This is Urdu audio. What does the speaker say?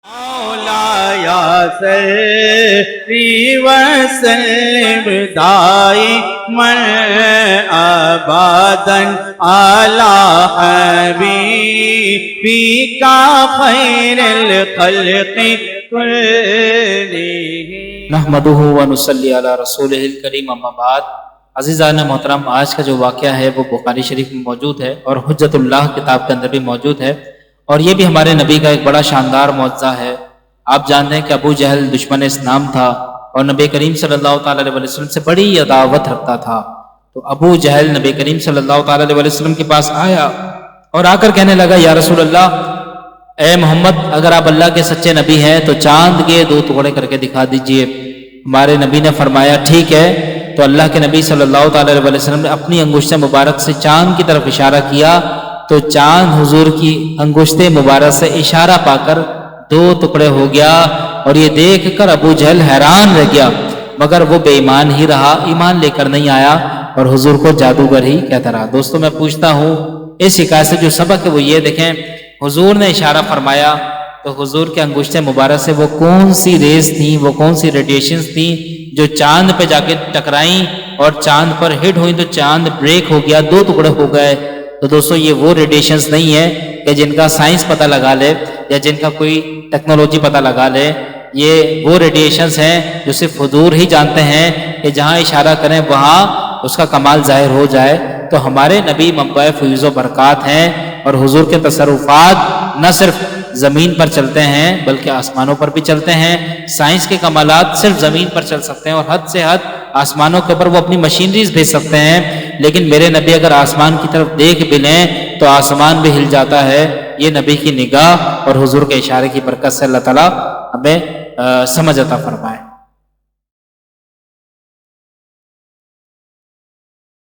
مولاي صل وسلم دائما ابدا على حبيبك خير الخلق كلهم نحمدہ ونصلی علی رسولہ الکریم اما بعد۔ عزیزان محترم، آج کا جو واقعہ ہے وہ بخاری شریف میں موجود ہے اور حجت اللہ کتاب کے اندر بھی موجود ہے، اور یہ بھی ہمارے نبی کا ایک بڑا شاندار معجزہ ہے۔ آپ جانتے ہیں کہ ابو جہل دشمن اسلام تھا اور نبی کریم صلی اللہ تعالیٰ علیہ وسلم سے بڑی عداوت رکھتا تھا۔ تو ابو جہل نبی کریم صلی اللہ تعالیٰ علیہ وسلم کے پاس آیا اور آ کر کہنے لگا، یا رسول اللہ، اے محمد، اگر آپ اللہ کے سچے نبی ہیں تو چاند کے 2 ٹکڑے کر کے دکھا دیجئے۔ ہمارے نبی نے فرمایا ٹھیک ہے۔ تو اللہ کے نبی صلی اللہ تعالیٰ علیہ وسلم نے اپنی انگشت مبارک سے چاند کی طرف اشارہ کیا، تو چاند حضور کی انگشت مبارک سے اشارہ پا کر 2 ٹکڑے ہو گیا، اور یہ دیکھ کر ابو جہل حیران رہ گیا، مگر وہ بے ایمان ہی رہا، ایمان لے کر نہیں آیا اور حضور کو جادوگر ہی کہتا رہا۔ دوستوں، میں پوچھتا ہوں، اس حکایت سے جو سبق ہے وہ یہ دیکھیں، حضور نے اشارہ فرمایا تو حضور کے انگشت مبارک سے وہ کون سی ریز تھیں، وہ کون سی ریڈیشنز تھیں جو چاند پہ جا کے ٹکرائیں اور چاند پر ہٹ ہوئیں تو چاند بریک ہو گیا، 2 ٹکڑے ہو گئے۔ تو دوستو، یہ وہ ریڈیشنز نہیں ہے کہ جن کا سائنس پتہ لگا لے یا جن کا کوئی ٹیکنالوجی پتہ لگا لے، یہ وہ ریڈیشنز ہیں جو صرف حضور ہی جانتے ہیں کہ جہاں اشارہ کریں وہاں اس کا کمال ظاہر ہو جائے۔ تو ہمارے نبی منبع فیض و برکات ہیں، اور حضور کے تصرفات نہ صرف زمین پر چلتے ہیں بلکہ آسمانوں پر بھی چلتے ہیں۔ سائنس کے کمالات صرف زمین پر چل سکتے ہیں، اور حد سے حد آسمانوں کے اوپر وہ اپنی مشینریز بھیج سکتے ہیں، لیکن میرے نبی اگر آسمان کی طرف دیکھ بھی لیں تو آسمان بھی ہل جاتا ہے۔ یہ نبی کی نگاہ اور حضور کے اشارے کی برکت سے اللہ تعالیٰ ہمیں سمجھ عطا فرمائے۔